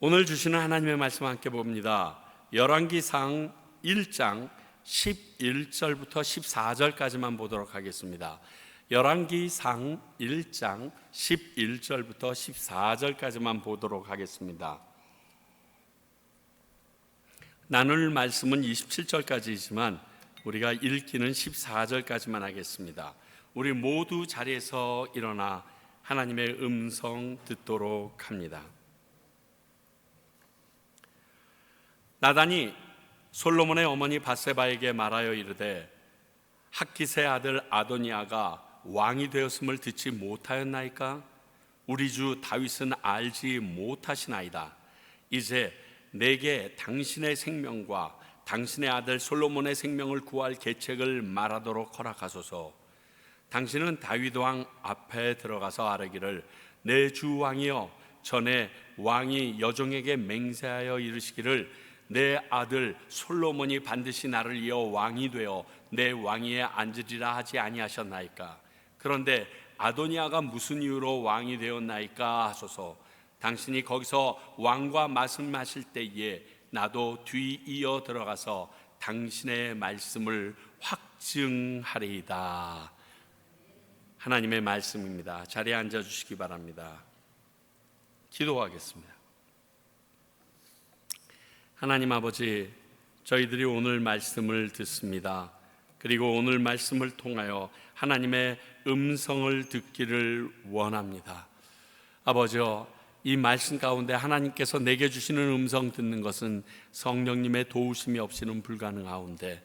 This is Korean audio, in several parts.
오늘 주시는 하나님의 말씀 함께 봅니다. 열왕기상 1장 11절부터 14절까지만 보도록 하겠습니다. 열왕기상 1장 11절부터 14절까지만 보도록 하겠습니다. 나눌 말씀은 27절까지이지만 우리가 읽기는 14절까지만 하겠습니다. 우리 모두 자리에서 일어나 하나님의 음성 듣도록 합니다. 나단이 솔로몬의 어머니 밧세바에게 말하여 이르되 핫깃의 아들 아도니아가 왕이 되었음을 듣지 못하였나이까? 우리 주 다윗은 알지 못하시나이다. 이제 내게 당신의 생명과 당신의 아들 솔로몬의 생명을 구할 계책을 말하도록 허락하소서. 당신은 다윗 왕 앞에 들어가서 아뢰기를 내 주 왕이여, 전에 왕이 여종에게 맹세하여 이르시기를 내 아들 솔로몬이 반드시 나를 이어 왕이 되어 내 왕위에 앉으리라 하지 아니하셨나이까? 그런데 아도니아가 무슨 이유로 왕이 되었나이까 하소서. 당신이 거기서 왕과 말씀하실 때에 나도 뒤이어 들어가서 당신의 말씀을 확증하리이다. 하나님의 말씀입니다. 자리에 앉아주시기 바랍니다. 기도하겠습니다. 하나님 아버지, 저희들이 오늘 말씀을 듣습니다. 그리고 오늘 말씀을 통하여 하나님의 음성을 듣기를 원합니다. 아버지여, 이 말씀 가운데 하나님께서 내게 주시는 음성 듣는 것은 성령님의 도우심이 없이는 불가능하온데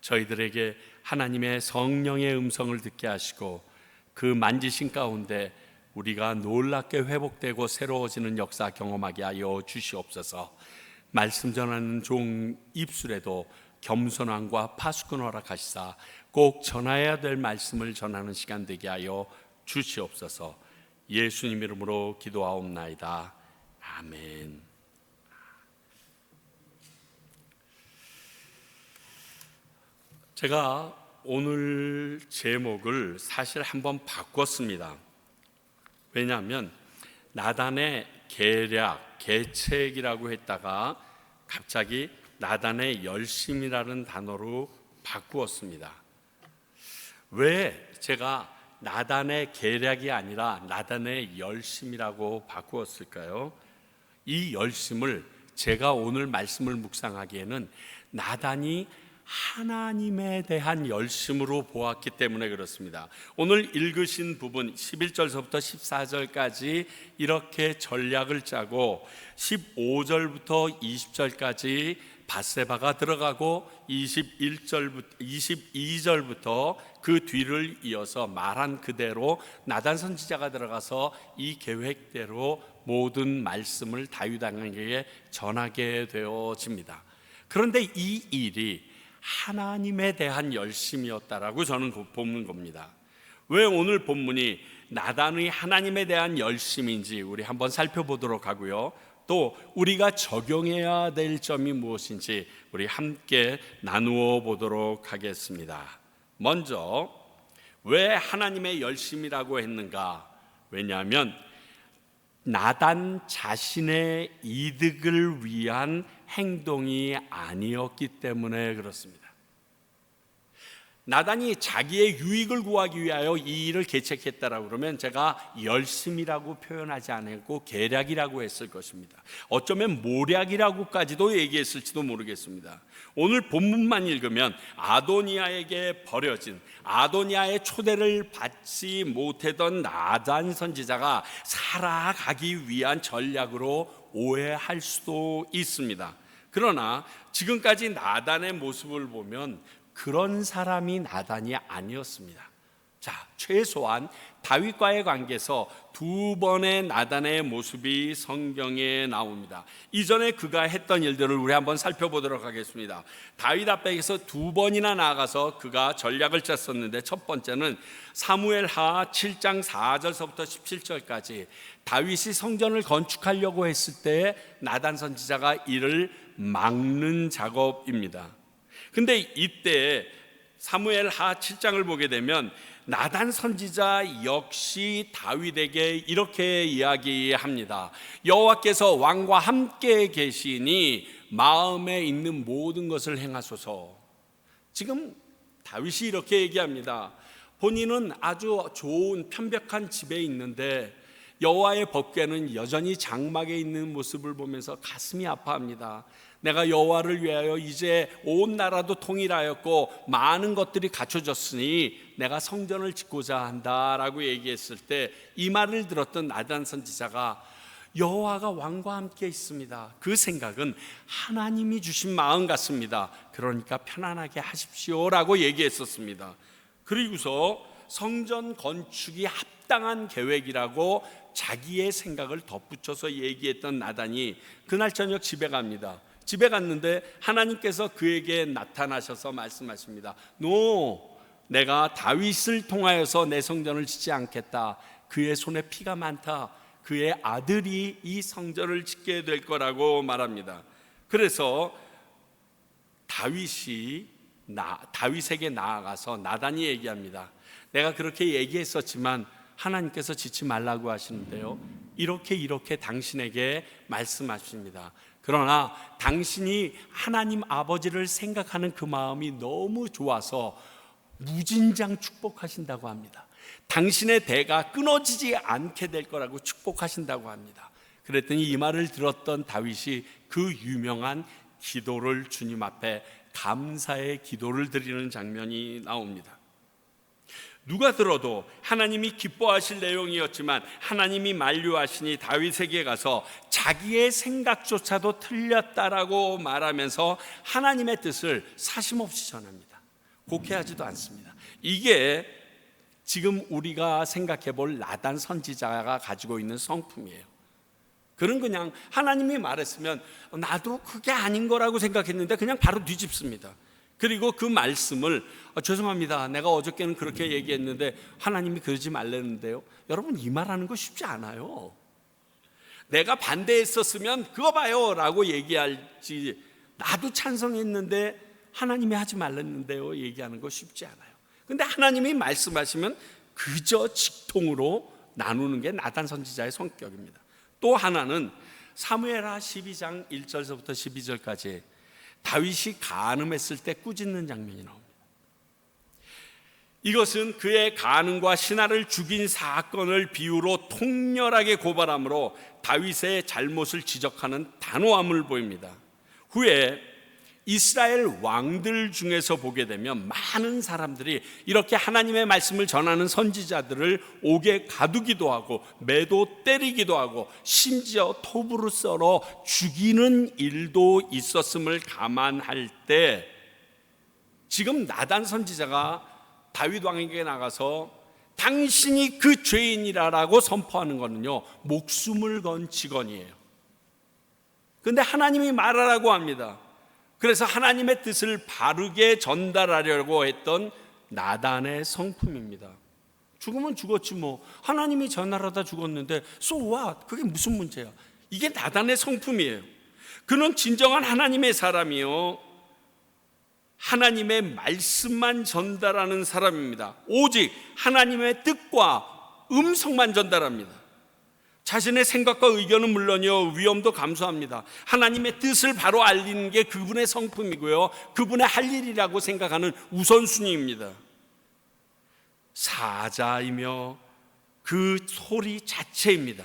저희들에게 하나님의 성령의 음성을 듣게 하시고 그 만지신 가운데 우리가 놀랍게 회복되고 새로워지는 역사 경험하게 하여 주시옵소서. 말씀 전하는 종 입술에도 겸손함과 파수꾼 허락하시사 꼭 전해야 될 말씀을 전하는 시간 되게 하여 주시옵소서. 예수님 이름으로 기도하옵나이다. 아멘. 제가 오늘 제목을 사실 한번 바꿨습니다. 왜냐하면 나단의 계략, 계책이라고 했다가 갑자기 나단의 열심이라는 단어로 바꾸었습니다. 왜 제가 나단의 계략이 아니라 나단의 열심이라고 바꾸었을까요? 이 열심을 제가 오늘 말씀을 묵상하기에는 나단이 하나님에 대한 열심으로 보았기 때문에 그렇습니다. 오늘 읽으신 부분 11절서부터 14절까지 이렇게 전략을 짜고 15절부터 20절까지 밧세바가 들어가고 22절부터 그 뒤를 이어서 말한 그대로 나단 선지자가 들어가서 이 계획대로 모든 말씀을 다윗 왕에게 전하게 되어집니다. 그런데 이 일이 하나님에 대한 열심이었다라고 저는 보는 겁니다. 왜 오늘 본문이 나단의 하나님에 대한 열심인지 우리 한번 살펴보도록 하고요. 또 우리가 적용해야 될 점이 무엇인지 우리 함께 나누어 보도록 하겠습니다. 먼저 왜 하나님의 열심이라고 했는가? 왜냐하면 나단 자신의 이득을 위한 행동이 아니었기 때문에 그렇습니다. 나단이 자기의 유익을 구하기 위하여 이 일을 계책했다라고 그러면 제가 열심이라고 표현하지 않고 계략이라고 했을 것입니다. 어쩌면 모략이라고까지도 얘기했을지도 모르겠습니다. 오늘 본문만 읽으면 아도니아에게 버려진, 아도니아의 초대를 받지 못했던 나단 선지자가 살아가기 위한 전략으로 오해할 수도 있습니다. 그러나 지금까지 나단의 모습을 보면 그런 사람이 나단이 아니었습니다. 자, 최소한 다윗과의 관계에서 두 번의 나단의 모습이 성경에 나옵니다. 이전에 그가 했던 일들을 우리 한번 살펴보도록 하겠습니다. 다윗 앞에서 두 번이나 나아가서 그가 전략을 짰었는데 첫 번째는 사무엘하 7장 4절서부터 17절까지 다윗이 성전을 건축하려고 했을 때 나단 선지자가 이를 막는 작업입니다. 근데 이때 사무엘하 7장을 보게 되면 나단 선지자 역시 다윗에게 이렇게 이야기합니다. 여호와께서 왕과 함께 계시니 마음에 있는 모든 것을 행하소서. 지금 다윗이 이렇게 얘기합니다. 본인은 아주 좋은 편백한 집에 있는데 여호와의 법궤는 여전히 장막에 있는 모습을 보면서 가슴이 아파합니다. 내가 여호와를 위하여 이제 온 나라도 통일하였고 많은 것들이 갖춰졌으니 내가 성전을 짓고자 한다라고 얘기했을 때 이 말을 들었던 나단 선지자가 여호와가 왕과 함께 있습니다. 그 생각은 하나님이 주신 마음 같습니다. 그러니까 편안하게 하십시오라고 얘기했었습니다. 그리고서 성전 건축이 합당한 계획이라고 자기의 생각을 덧붙여서 얘기했던 나단이 그날 저녁 집에 갑니다. 집에 갔는데 하나님께서 그에게 나타나셔서 말씀하십니다. 내가 다윗을 통하여서 내 성전을 짓지 않겠다. 그의 손에 피가 많다. 그의 아들이 이 성전을 짓게 될 거라고 말합니다. 그래서 다윗에게 나아가서 나단이 얘기합니다. 내가 그렇게 얘기했었지만 하나님께서 짓지 말라고 하시는데요, 이렇게 당신에게 말씀하십니다. 그러나 당신이 하나님 아버지를 생각하는 그 마음이 너무 좋아서 무진장 축복하신다고 합니다. 당신의 대가 끊어지지 않게 될 거라고 축복하신다고 합니다. 그랬더니 이 말을 들었던 다윗이 그 유명한 기도를 주님 앞에 감사의 기도를 드리는 장면이 나옵니다. 누가 들어도 하나님이 기뻐하실 내용이었지만 하나님이 만류하시니 다윗에게 가서 자기의 생각조차도 틀렸다라고 말하면서 하나님의 뜻을 사심없이 전합니다. 곡해하지도 않습니다. 이게 지금 우리가 생각해 볼 나단 선지자가 가지고 있는 성품이에요. 그는 그냥 하나님이 말했으면 나도 그게 아닌 거라고 생각했는데 그냥 바로 뒤집습니다. 그리고 그 말씀을 죄송합니다. 내가 어저께는 그렇게 얘기했는데 하나님이 그러지 말랬는데요. 여러분, 이 말하는 거 쉽지 않아요. 내가 반대했었으면 그거 봐요 라고 얘기할지, 나도 찬성했는데 하나님이 하지 말랬는데요 얘기하는 거 쉽지 않아요. 근데 하나님이 말씀하시면 그저 직통으로 나누는 게 나단 선지자의 성격입니다. 또 하나는 사무엘하 12장 1절서부터 12절까지 다윗이 간음했을 때 꾸짖는 장면이 나옵니다. 이것은 그의 간음과 신하를 죽인 사건을 비유로 통렬하게 고발함으로 다윗의 잘못을 지적하는 단호함을 보입니다. 후에 이스라엘 왕들 중에서 보게 되면 많은 사람들이 이렇게 하나님의 말씀을 전하는 선지자들을 옥에 가두기도 하고 매도 때리기도 하고 심지어 톱으로 썰어 죽이는 일도 있었음을 감안할 때 지금 나단 선지자가 다윗 왕에게 나가서 당신이 그 죄인이라고 선포하는 거는요, 목숨을 건 직언이에요. 그런데 하나님이 말하라고 합니다. 그래서 하나님의 뜻을 바르게 전달하려고 했던 나단의 성품입니다. 죽으면 죽었지 뭐, 하나님이 전하려다 죽었는데 so what? 그게 무슨 문제야? 이게 나단의 성품이에요. 그는 진정한 하나님의 사람이요, 하나님의 말씀만 전달하는 사람입니다. 오직 하나님의 뜻과 음성만 전달합니다. 자신의 생각과 의견은 물론이요, 위험도 감수합니다. 하나님의 뜻을 바로 알리는 게 그분의 성품이고요, 그분의 할 일이라고 생각하는 우선순위입니다. 사자이며 그 소리 자체입니다.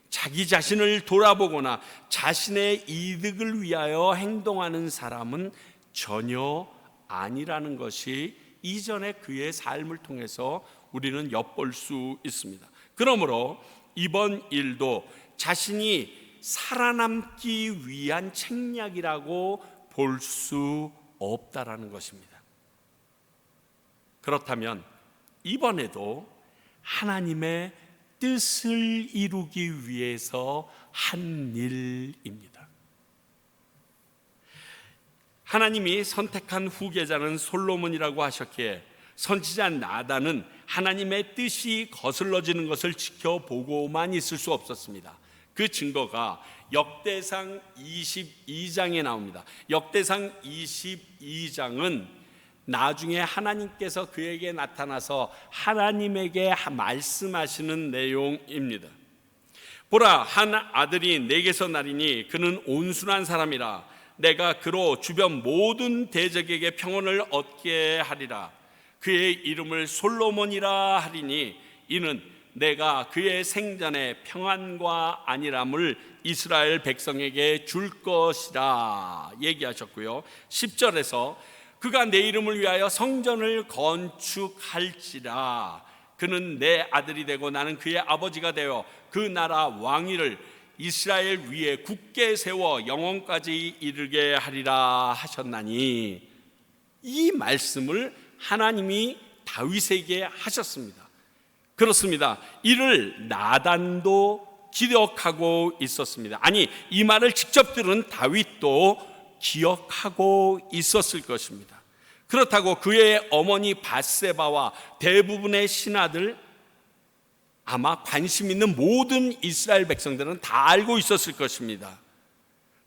자기 자신을 돌아보거나 자신의 이득을 위하여 행동하는 사람은 전혀 아니라는 것이 이전에 그의 삶을 통해서 우리는 엿볼 수 있습니다. 그러므로 이번 일도 자신이 살아남기 위한 책략이라고 볼 수 없다라는 것입니다. 그렇다면 이번에도 하나님의 뜻을 이루기 위해서 한 일입니다. 하나님이 선택한 후계자는 솔로몬이라고 하셨기에 선지자 나단은 하나님의 뜻이 거슬러지는 것을 지켜보고만 있을 수 없었습니다. 그 증거가 역대상 22장에 나옵니다. 역대상 22장은 나중에 하나님께서 그에게 나타나서 하나님에게 말씀하시는 내용입니다. 보라, 한 아들이 내게서 나리니 그는 온순한 사람이라. 내가 그로 주변 모든 대적에게 평온을 얻게 하리라. 그의 이름을 솔로몬이라 하리니 이는 내가 그의 생전에 평안과 안일함을 이스라엘 백성에게 줄 것이라 얘기하셨고요. 10절에서 그가 내 이름을 위하여 성전을 건축할지라. 그는 내 아들이 되고 나는 그의 아버지가 되어 그 나라 왕위를 이스라엘 위에 굳게 세워 영원까지 이르게 하리라 하셨나니, 이 말씀을 하나님이 다윗에게 하셨습니다. 그렇습니다. 이를 나단도 기억하고 있었습니다. 아니, 이 말을 직접 들은 다윗도 기억하고 있었을 것입니다. 그렇다고 그의 어머니 밧세바와 대부분의 신하들, 아마 관심 있는 모든 이스라엘 백성들은 다 알고 있었을 것입니다.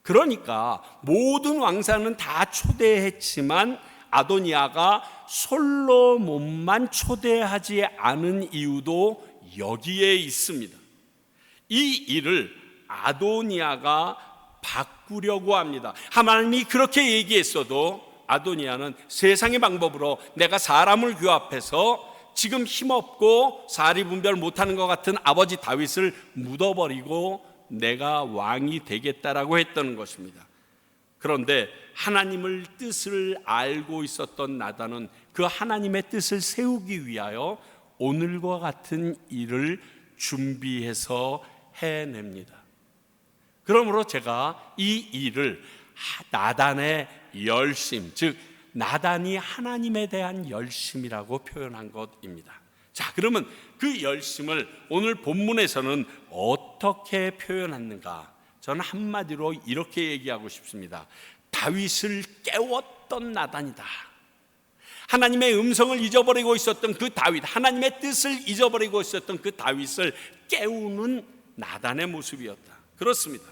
그러니까 모든 왕사는 다 초대했지만 아도니아가 솔로몬만 초대하지 않은 이유도 여기에 있습니다. 이 일을 아도니아가 바꾸려고 합니다. 하나님이 그렇게 얘기했어도 아도니아는 세상의 방법으로 내가 사람을 규합해서 지금 힘없고 사리분별 못하는 것 같은 아버지 다윗을 묻어버리고 내가 왕이 되겠다라고 했던 것입니다. 그런데 하나님의 뜻을 알고 있었던 나단은 그 하나님의 뜻을 세우기 위하여 오늘과 같은 일을 준비해서 해냅니다. 그러므로 제가 이 일을 나단의 열심, 즉 나단이 하나님에 대한 열심이라고 표현한 것입니다. 자, 그러면 그 열심을 오늘 본문에서는 어떻게 표현했는가? 저는 한마디로 이렇게 얘기하고 싶습니다. 다윗을 깨웠던 나단이다. 하나님의 음성을 잊어버리고 있었던 그 다윗, 하나님의 뜻을 잊어버리고 있었던 그 다윗을 깨우는 나단의 모습이었다. 그렇습니다.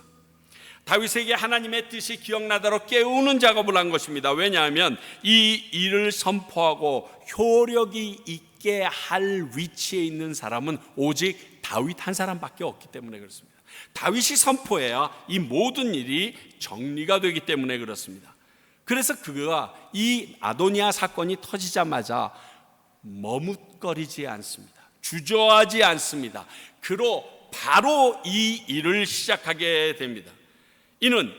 다윗에게 하나님의 뜻이 기억나도록 깨우는 작업을 한 것입니다. 왜냐하면 이 일을 선포하고 효력이 있게 할 위치에 있는 사람은 오직 다윗 한 사람밖에 없기 때문에 그렇습니다. 다윗이 선포해야 이 모든 일이 정리가 되기 때문에 그렇습니다. 그래서 그가 이 아도니아 사건이 터지자마자 머뭇거리지 않습니다. 주저하지 않습니다. 그로 바로 이 일을 시작하게 됩니다. 이는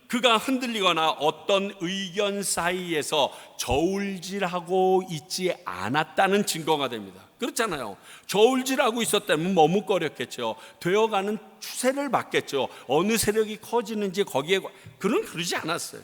그가 흔들리거나 어떤 의견 사이에서 저울질하고 있지 않았다는 증거가 됩니다. 그렇잖아요. 저울질하고 있었다면 머뭇거렸겠죠. 되어가는 추세를 봤겠죠. 어느 세력이 커지는지 거기에 그러지 않았어요.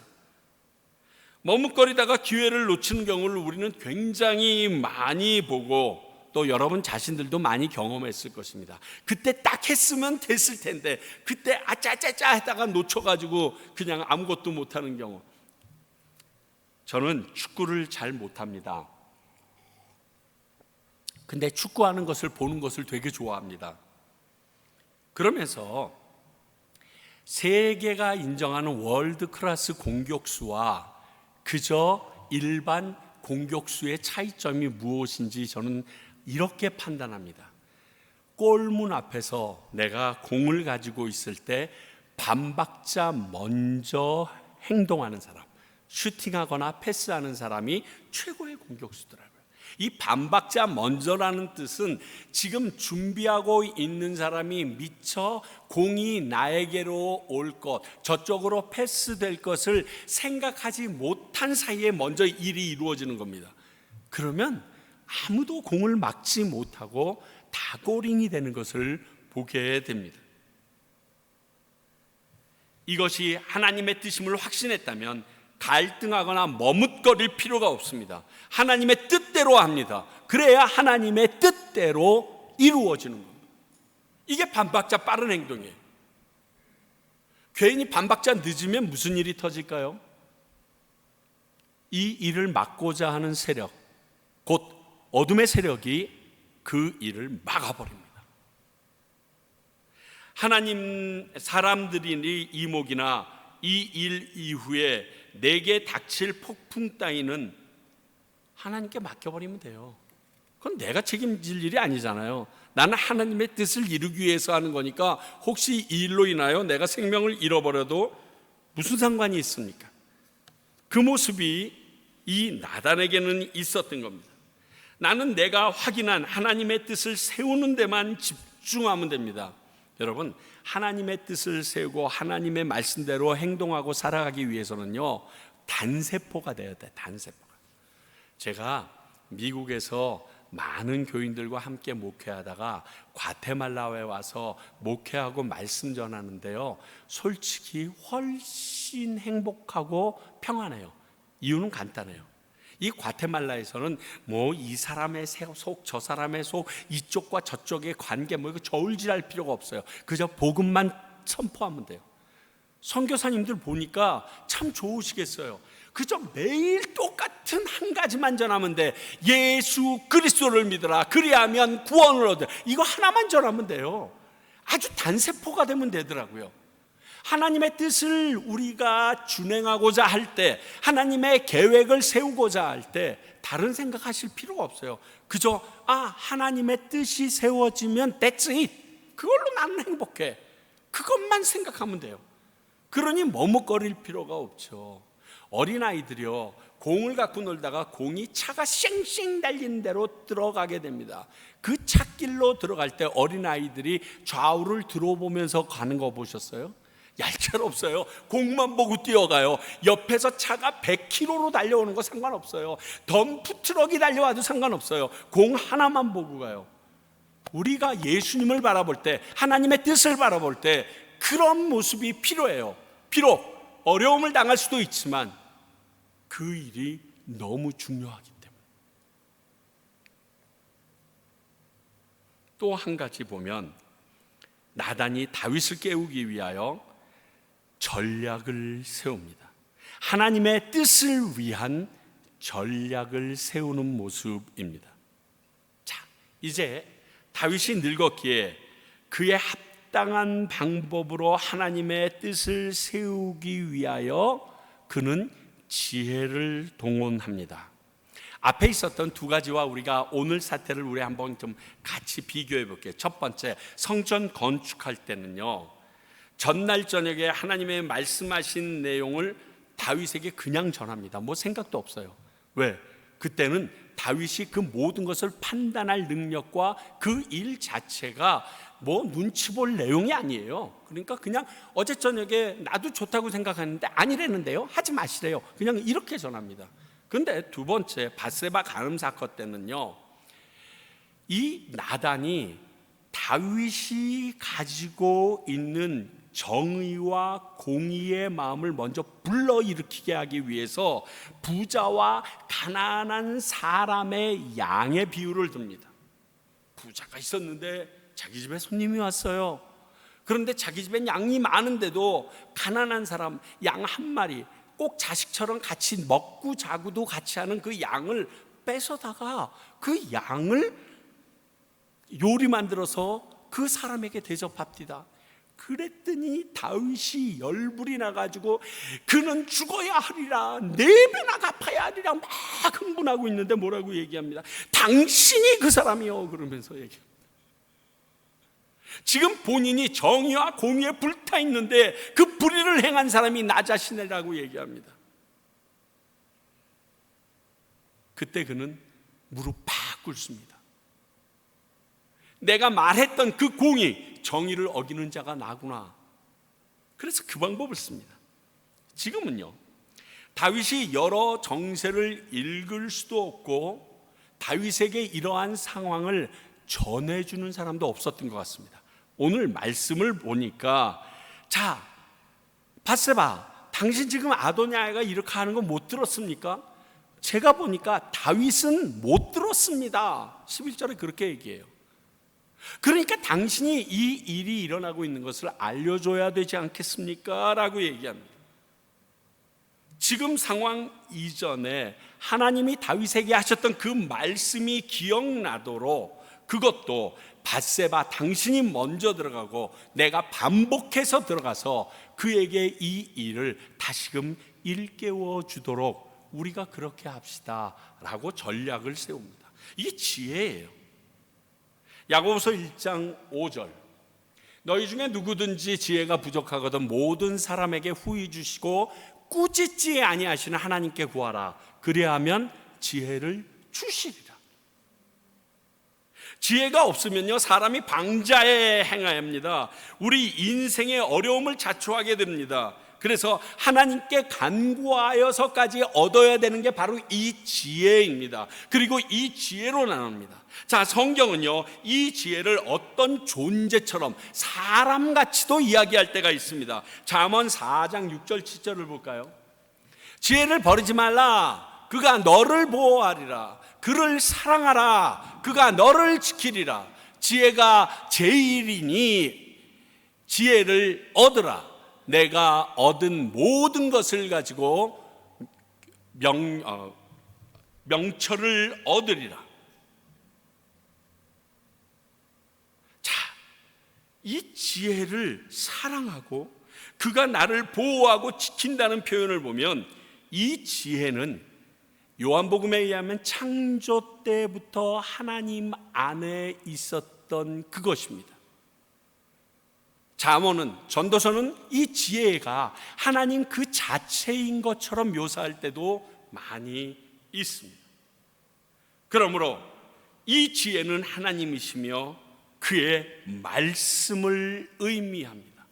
머뭇거리다가 기회를 놓치는 경우를 우리는 굉장히 많이 보고 또 여러분 자신들도 많이 경험했을 것입니다. 그때 딱 했으면 됐을 텐데 그때 아짜짜짜 하다가 놓쳐가지고 그냥 아무것도 못하는 경우. 저는 축구를 잘 못합니다. 근데 축구하는 것을 보는 것을 되게 좋아합니다. 그러면서 세계가 인정하는 월드 클래스 공격수와 그저 일반 공격수의 차이점이 무엇인지 저는 이렇게 판단합니다. 골문 앞에서 내가 공을 가지고 있을 때 반박자 먼저 행동하는 사람, 슈팅하거나 패스하는 사람이 최고의 공격수더라고요. 이 반박자 먼저라는 뜻은 지금 준비하고 있는 사람이 미처 공이 나에게로 올 것, 저쪽으로 패스될 것을 생각하지 못한 사이에 먼저 일이 이루어지는 겁니다. 그러면 아무도 공을 막지 못하고 다골인이 되는 것을 보게 됩니다. 이것이 하나님의 뜻임을 확신했다면 갈등하거나 머뭇거릴 필요가 없습니다. 하나님의 뜻대로 합니다. 그래야 하나님의 뜻대로 이루어지는 겁니다. 이게 반박자 빠른 행동이에요. 괜히 반박자 늦으면 무슨 일이 터질까요? 이 일을 막고자 하는 세력, 곧 어둠의 세력이 그 일을 막아버립니다. 하나님 사람들이 이목이나 이 일 이후에 내게 닥칠 폭풍 따위는 하나님께 맡겨버리면 돼요. 그건 내가 책임질 일이 아니잖아요. 나는 하나님의 뜻을 이루기 위해서 하는 거니까 혹시 이 일로 인하여 내가 생명을 잃어버려도 무슨 상관이 있습니까? 그 모습이 이 나단에게는 있었던 겁니다. 나는 내가 확인한 하나님의 뜻을 세우는 데만 집중하면 됩니다. 여러분, 하나님의 뜻을 세우고 하나님의 말씀대로 행동하고 살아가기 위해서는요, 단세포가 되어야 돼요. 단세포가. 제가 미국에서 많은 교인들과 함께 목회하다가 과테말라에 와서 목회하고 말씀 전하는데요, 솔직히 훨씬 행복하고 평안해요. 이유는 간단해요. 이 과테말라에서는 뭐 이 사람의 속, 저 사람의 속, 이쪽과 저쪽의 관계 뭐 이거 저울질할 필요가 없어요. 그저 복음만 선포하면 돼요. 선교사님들 보니까 참 좋으시겠어요. 그저 매일 똑같은 한 가지만 전하면 돼. 예수 그리스도를 믿어라. 그리하면 구원을 얻어. 이거 하나만 전하면 돼요. 아주 단세포가 되면 되더라고요. 하나님의 뜻을 우리가 준행하고자 할 때, 하나님의 계획을 세우고자 할 때 다른 생각하실 필요가 없어요. 그저 하나님의 뜻이 세워지면 that's it. 그걸로 나는 행복해. 그것만 생각하면 돼요. 그러니 머뭇거릴 필요가 없죠. 어린아이들이요, 공을 갖고 놀다가 공이 차가 쌩쌩 달리는 대로 들어가게 됩니다. 그 찻길로 들어갈 때 어린아이들이 좌우를 들어보면서 가는 거 보셨어요? 얄짤없어요. 공만 보고 뛰어가요. 옆에서 차가 100km로 달려오는 거 상관없어요. 덤프트럭이 달려와도 상관없어요. 공 하나만 보고 가요. 우리가 예수님을 바라볼 때, 하나님의 뜻을 바라볼 때 그런 모습이 필요해요. 비록 어려움을 당할 수도 있지만 그 일이 너무 중요하기 때문에. 또 한 가지 보면 나단이 다윗을 깨우기 위하여 전략을 세웁니다. 하나님의 뜻을 위한 전략을 세우는 모습입니다. 자, 이제 다윗이 늙었기에 그의 합당한 방법으로 하나님의 뜻을 세우기 위하여 그는 지혜를 동원합니다. 앞에 있었던 두 가지와 우리가 오늘 사태를 우리 한번 좀 같이 비교해 볼게요. 첫 번째, 성전 건축할 때는요, 전날 저녁에 하나님의 말씀하신 내용을 다윗에게 그냥 전합니다. 뭐 생각도 없어요. 왜? 그때는 다윗이 그 모든 것을 판단할 능력과 그 일 자체가 뭐 눈치 볼 내용이 아니에요. 그러니까 그냥 어제 저녁에 나도 좋다고 생각하는데 아니라는데요, 하지 마시래요. 그냥 이렇게 전합니다. 그런데 두 번째, 밧세바 간음 사건 때는요, 이 나단이 다윗이 가지고 있는 정의와 공의의 마음을 먼저 불러일으키게 하기 위해서 부자와 가난한 사람의 양의 비유를 듭니다. 부자가 있었는데 자기 집에 손님이 왔어요. 그런데 자기 집엔 양이 많은데도 가난한 사람 양 한 마리, 꼭 자식처럼 같이 먹고 자고도 같이 하는 그 양을 뺏어다가 그 양을 요리 만들어서 그 사람에게 대접합니다. 그랬더니 다윗이 열불이 나가지고 그는 죽어야 하리라, 4배나 갚아야 하리라 막 흥분하고 있는데 뭐라고 얘기합니다. 당신이 그 사람이요, 그러면서 얘기합니다. 지금 본인이 정의와 공의에 불타 있는데 그 불의를 행한 사람이 나 자신이라고 얘기합니다. 그때 그는 무릎 팍 꿇습니다. 내가 말했던 그 공의, 정의를 어기는 자가 나구나. 그래서 그 방법을 씁니다. 지금은요, 다윗이 여러 정세를 읽을 수도 없고 다윗에게 이러한 상황을 전해주는 사람도 없었던 것 같습니다. 오늘 말씀을 보니까, 자, 밧세바, 당신 지금 아도니아가 이렇게 하는 거 못 들었습니까? 제가 보니까 다윗은 못 들었습니다. 11절에 그렇게 얘기해요. 그러니까 당신이 이 일이 일어나고 있는 것을 알려줘야 되지 않겠습니까? 라고 얘기합니다. 지금 상황 이전에 하나님이 다윗에게 하셨던 그 말씀이 기억나도록, 그것도 밧세바 당신이 먼저 들어가고 내가 반복해서 들어가서 그에게 이 일을 다시금 일깨워 주도록 우리가 그렇게 합시다라고 전략을 세웁니다. 이게 지혜예요. 야고보서 1장 5절, 너희 중에 누구든지 지혜가 부족하거든 모든 사람에게 후히 주시고 꾸짖지 아니하시는 하나님께 구하라. 그리하면 지혜를 주시리라. 지혜가 없으면요, 사람이 방자에 행하합니다. 우리 인생의 어려움을 자초하게 됩니다. 그래서 하나님께 간구하여서까지 얻어야 되는 게 바로 이 지혜입니다. 그리고 이 지혜로 나눕니다. 자, 성경은요, 이 지혜를 어떤 존재처럼 사람같이도 이야기할 때가 있습니다. 잠언 4장 6절 7절을 볼까요? 지혜를 버리지 말라. 그가 너를 보호하리라. 그를 사랑하라. 그가 너를 지키리라. 지혜가 제일이니 지혜를 얻으라. 내가 얻은 모든 것을 가지고 명철을 얻으리라. 자, 이 지혜를 사랑하고 그가 나를 보호하고 지킨다는 표현을 보면 이 지혜는 요한복음에 의하면 창조 때부터 하나님 안에 있었던 그것입니다. 잠언은, 전도서는 이 지혜가 하나님 그 자체인 것처럼 묘사할 때도 많이 있습니다. 그러므로 이 지혜는 하나님이시며 그의 말씀을 의미합니다.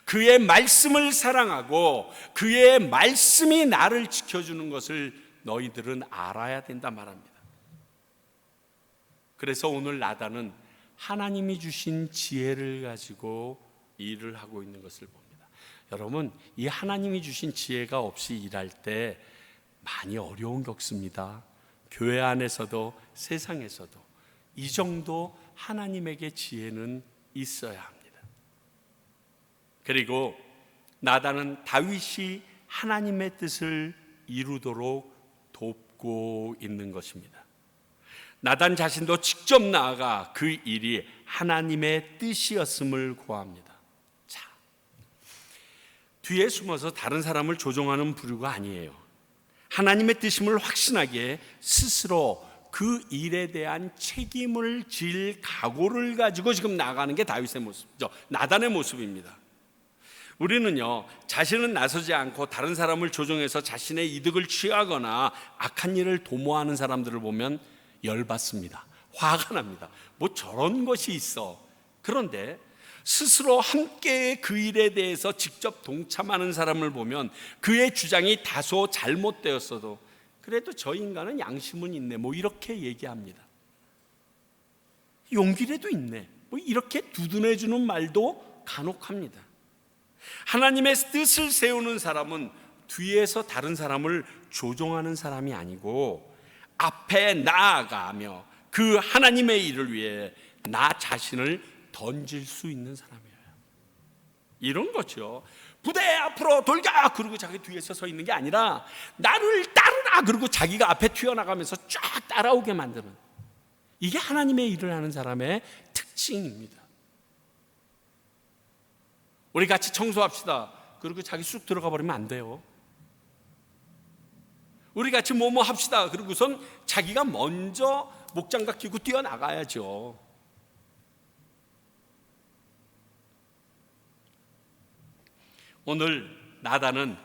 그의 말씀을 사랑하고 그의 말씀이 나를 지켜주는 것을 너희들은 알아야 된다 말합니다. 그래서 오늘 나단은 하나님이 주신 지혜를 가지고 일을 하고 있는 것을 봅니다. 여러분, 이 하나님이 주신 지혜가 없이 일할 때 많이 어려운 게 없습니다. 교회 안에서도 세상에서도 이 정도 하나님에게 지혜는 있어야 합니다. 그리고 나단은 다윗이 하나님의 뜻을 이루도록 돕고 있는 것입니다. 나단 자신도 직접 나아가 그 일이 하나님의 뜻이었음을 고합니다. 자, 뒤에 숨어서 다른 사람을 조종하는 부류가 아니에요. 하나님의 뜻임을 확신하게 스스로 그 일에 대한 책임을 질 각오를 가지고 지금 나가는 게 다윗의 모습이죠. 나단의 모습입니다. 우리는요, 자신은 나서지 않고 다른 사람을 조종해서 자신의 이득을 취하거나 악한 일을 도모하는 사람들을 보면 열받습니다. 화가 납니다. 뭐 저런 것이 있어. 그런데 스스로 함께 그 일에 대해서 직접 동참하는 사람을 보면 그의 주장이 다소 잘못되었어도 그래도 저 인간은 양심은 있네, 뭐 이렇게 얘기합니다. 용기라도 있네, 뭐 이렇게 두둔해주는 말도 간혹 합니다. 하나님의 뜻을 세우는 사람은 뒤에서 다른 사람을 조종하는 사람이 아니고 앞에 나아가며 그 하나님의 일을 위해 나 자신을 던질 수 있는 사람이에요. 이런 거죠. 부대 앞으로 돌격! 그러고 자기 뒤에서 서 있는 게 아니라 나를 따르라! 그러고 자기가 앞에 튀어나가면서 쫙 따라오게 만드는, 이게 하나님의 일을 하는 사람의 특징입니다. 우리 같이 청소합시다. 그리고 자기 쑥 들어가 버리면 안 돼요. 우리 같이 뭐뭐 합시다. 그리고선 자기가 먼저 목장갑 끼고 뛰어나가야죠. 오늘 나단은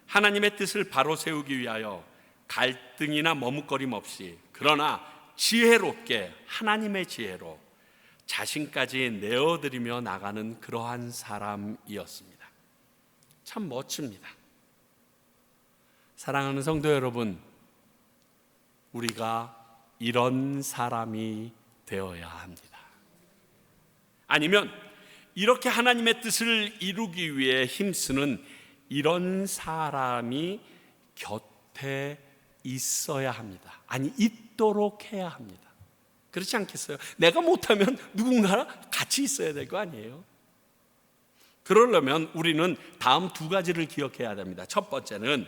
하나님의 뜻을 바로 세우기 위하여 갈등이나 머뭇거림 없이, 그러나 지혜롭게 하나님의 지혜로 자신까지 내어드리며 나가는 그러한 사람이었습니다. 참 멋집니다. 사랑하는 성도 여러분, 우리가 이런 사람이 되어야 합니다. 아니면 이렇게 하나님의 뜻을 이루기 위해 힘쓰는 이런 사람이 곁에 있어야 합니다. 아니, 있도록 해야 합니다. 그렇지 않겠어요? 내가 못하면 누군가 같이 있어야 될 거 아니에요? 그러려면 우리는 다음 두 가지를 기억해야 됩니다. 첫 번째는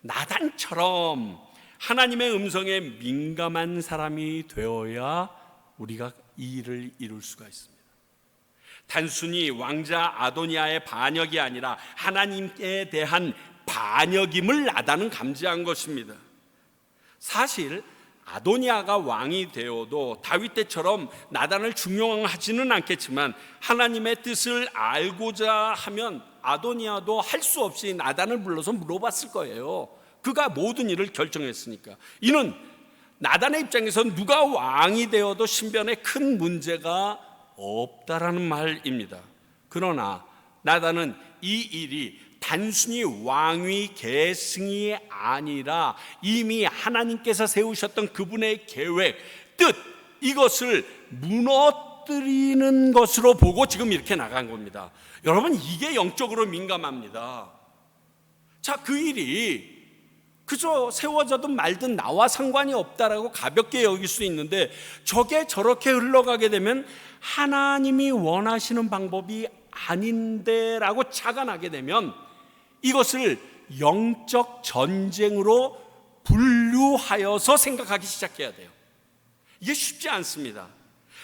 나단처럼 하나님의 음성에 민감한 사람이 되어야 우리가 이 일을 이룰 수가 있습니다. 단순히 왕자 아도니아의 반역이 아니라 하나님에 대한 반역임을 나단은 감지한 것입니다. 사실 아도니아가 왕이 되어도 다윗 때처럼 나단을 중용하지는 않겠지만 하나님의 뜻을 알고자 하면 아도니아도 할 수 없이 나단을 불러서 물어봤을 거예요. 그가 모든 일을 결정했으니까. 이는 나단의 입장에서 누가 왕이 되어도 신변에 큰 문제가 없다라는 말입니다. 그러나 나단은 이 일이 단순히 왕위 계승이 아니라 이미 하나님께서 세우셨던 그분의 계획, 뜻, 이것을 무너뜨리는 것으로 보고 지금 이렇게 나간 겁니다. 여러분, 이게 영적으로 민감합니다. 자, 그 일이 그저 세워져든 말든 나와 상관이 없다라고 가볍게 여길 수 있는데 저게 저렇게 흘러가게 되면 하나님이 원하시는 방법이 아닌데 라고 착안하게 되면 이것을 영적 전쟁으로 분류하여서 생각하기 시작해야 돼요. 이게 쉽지 않습니다.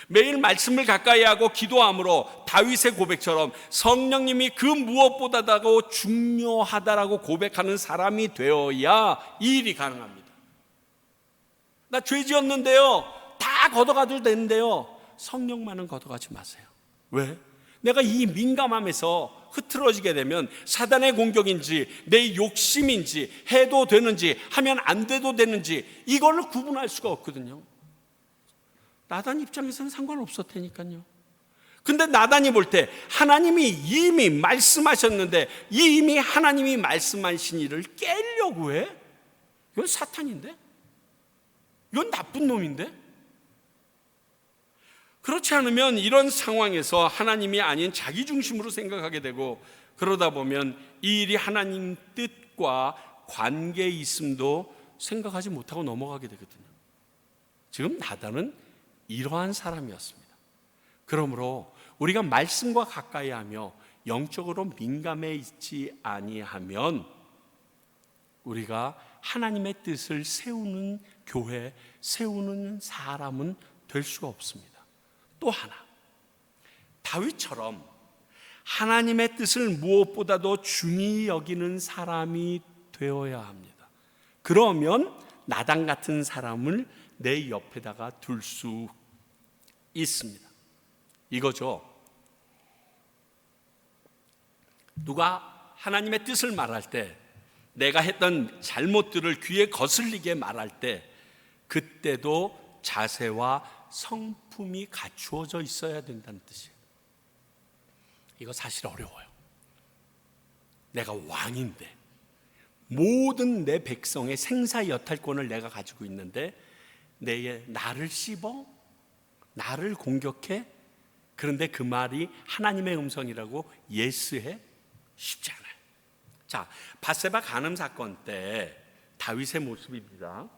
매일 말씀을 가까이 하고 기도함으로 다윗의 고백처럼 성령님이 그 무엇보다도 중요하다라고 고백하는 사람이 되어야 이 일이 가능합니다. 나 죄 지었는데요, 다 걷어가도 되는데요, 성령만은 걷어가지 마세요. 왜? 내가 이 민감함에서 흐트러지게 되면 사단의 공격인지 내 욕심인지 해도 되는지 하면 안 돼도 되는지 이걸 구분할 수가 없거든요. 나단 입장에서는 상관없었다니까요. 근데 나단이 볼 때 하나님이 이미 말씀하셨는데 이미 하나님이 말씀하신 일을 깨려고 해? 이건 사탄인데? 이건 나쁜 놈인데? 그렇지 않으면 이런 상황에서 하나님이 아닌 자기 중심으로 생각하게 되고 그러다 보면 이 일이 하나님 뜻과 관계에 있음도 생각하지 못하고 넘어가게 되거든요. 지금 나단은 이러한 사람이었습니다. 그러므로 우리가 말씀과 가까이 하며 영적으로 민감해 있지 아니하면 우리가 하나님의 뜻을 세우는 교회, 세우는 사람은 될 수가 없습니다. 또 하나, 다윗처럼 하나님의 뜻을 무엇보다도 중히 여기는 사람이 되어야 합니다. 그러면 나단 같은 사람을 내 옆에다가 둘 수 있습니다. 이거죠. 누가 하나님의 뜻을 말할 때 내가 했던 잘못들을 귀에 거슬리게 말할 때 그때도 자세와 성품이 갖추어져 있어야 된다는 뜻이에요. 이거 사실 어려워요. 내가 왕인데 모든 내 백성의 생사 여탈권을 내가 가지고 있는데 나를 씹어? 나를 공격해? 그런데 그 말이 하나님의 음성이라고 예스해? 쉽지 않아요. 자, 밧세바 간음 사건 때 다윗의 모습입니다.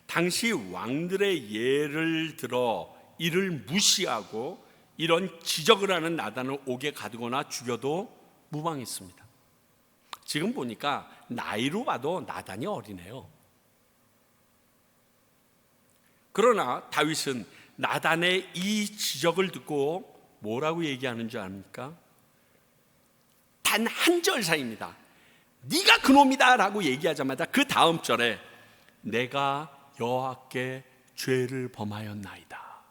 당시 왕들의 예를 들어 이를 무시하고 이런 지적을 하는 나단을 옥에 가두거나 죽여도 무방했습니다. 지금 보니까 나이로 봐도 나단이 어리네요. 그러나 다윗은 나단의 이 지적을 듣고 뭐라고 얘기하는 줄 압니까? 단 한 절 사이입니다. 네가 그놈이다 라고 얘기하자마자 그 다음 절에 내가 여호와께 죄를 범하였나이다.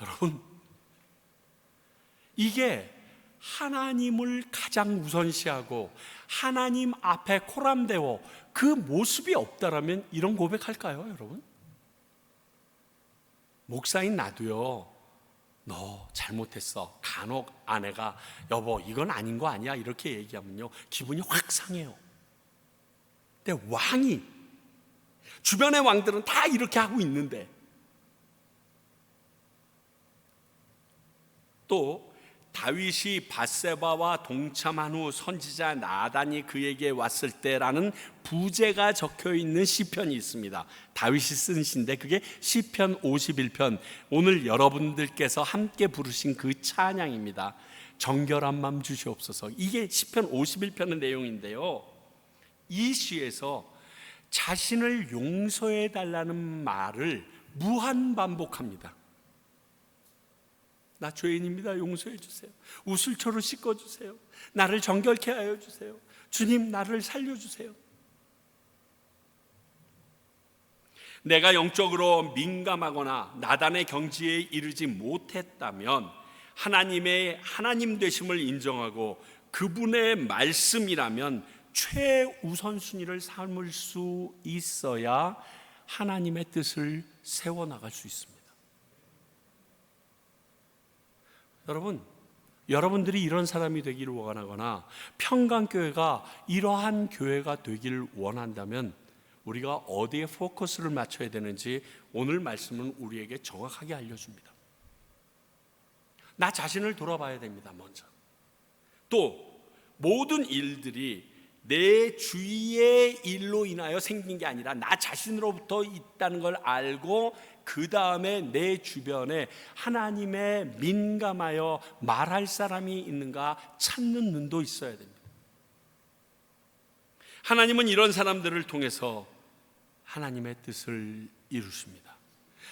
여러분, 이게 하나님을 가장 우선시하고 하나님 앞에 코람되어 그 모습이 없다라면 이런 고백할까요, 여러분? 목사인 나도요, 너 잘못했어. 간혹 아내가 여보 이건 아닌 거 아니야? 이렇게 얘기하면요 기분이 확 상해요. 근데 왕이, 주변의 왕들은 다 이렇게 하고 있는데 또 다윗이 밧세바와 동참한 후 선지자 나단이 그에게 왔을 때라는 부제가 적혀 있는 시편이 있습니다. 다윗이 쓴 시인데 그게 시편 51편, 오늘 여러분들께서 함께 부르신 그 찬양입니다. 정결한 맘 주시옵소서. 이게 시편 51편의 내용인데요, 이 시에서 자신을 용서해 달라는 말을 무한 반복합니다. 나 죄인입니다. 용서해 주세요. 우슬초로 씻어 주세요. 나를 정결케 하여 주세요. 주님, 나를 살려 주세요. 내가 영적으로 민감하거나 나단의 경지에 이르지 못했다면 하나님의 하나님 되심을 인정하고 그분의 말씀이라면 최우선순위를 삼을 수 있어야 하나님의 뜻을 세워나갈 수 있습니다. 여러분들이 이런 사람이 되기를 원하거나 평강교회가 이러한 교회가 되기를 원한다면 우리가 어디에 포커스를 맞춰야 되는지 오늘 말씀은 우리에게 정확하게 알려줍니다. 나 자신을 돌아봐야 됩니다. 먼저. 또 모든 일들이 내 주위의 일로 인하여 생긴 게 아니라 나 자신으로부터 있다는 걸 알고 그 다음에 내 주변에 하나님의 민감하여 말할 사람이 있는가 찾는 눈도 있어야 됩니다. 하나님은 이런 사람들을 통해서 하나님의 뜻을 이루십니다.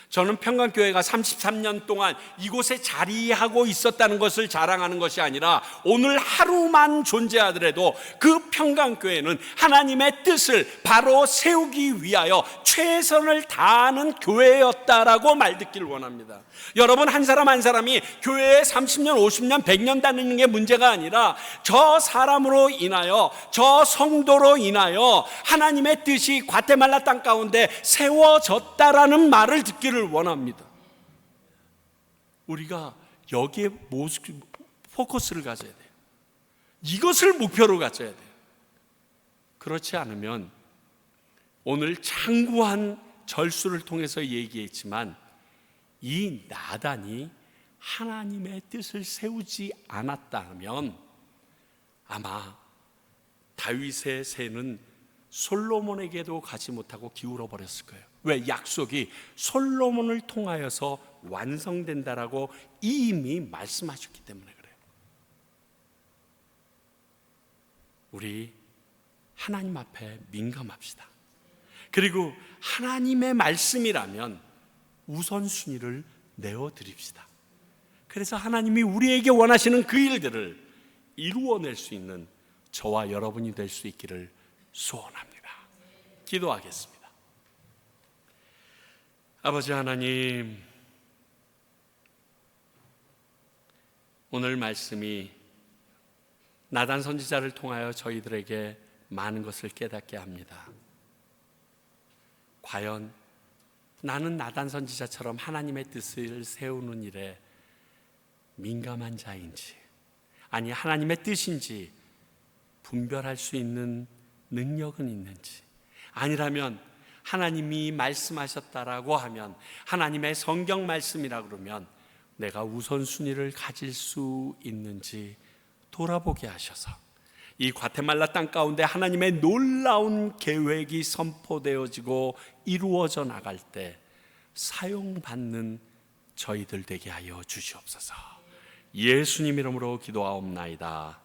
저는 평강교회가 33년 동안 이곳에 자리하고 있었다는 것을 자랑하는 것이 아니라 오늘 하루만 존재하더라도 그 평강교회는 하나님의 뜻을 바로 세우기 위하여 최선을 다하는 교회였다라고 말 듣기를 원합니다. 여러분, 한 사람 한 사람이 교회에 30년, 50년, 100년 다니는 게 문제가 아니라 저 사람으로 인하여, 저 성도로 인하여 하나님의 뜻이 과테말라 땅 가운데 세워졌다라는 말을 듣기를 원합니다. 우리가 여기에 포커스를 가져야 돼요. 이것을 목표로 가져야 돼요. 그렇지 않으면 오늘 장구한 절수를 통해서 얘기했지만 이 나단이 하나님의 뜻을 세우지 않았다면 아마 다윗의 새는 솔로몬에게도 가지 못하고 기울어 버렸을 거예요. 왜? 약속이 솔로몬을 통하여서 완성된다라고 이미 말씀하셨기 때문에 그래요. 우리 하나님 앞에 민감합시다. 그리고 하나님의 말씀이라면 우선순위를 내어드립시다. 그래서 하나님이 우리에게 원하시는 그 일들을 이루어낼 수 있는 저와 여러분이 될 수 있기를 소원합니다. 기도하겠습니다. 아버지 하나님, 오늘 말씀이 나단 선지자를 통하여 저희들에게 많은 것을 깨닫게 합니다. 과연 나는 나단 선지자처럼 하나님의 뜻을 세우는 일에 민감한 자인지, 아니 하나님의 뜻인지 분별할 수 있는 능력은 있는지, 아니라면 하나님이 말씀하셨다라고 하면, 하나님의 성경 말씀이라 그러면 내가 우선순위를 가질 수 있는지 돌아보게 하셔서 이 과테말라 땅 가운데 하나님의 놀라운 계획이 선포되어지고 이루어져 나갈 때 사용받는 저희들 되게 하여 주시옵소서. 예수님 이름으로 기도하옵나이다.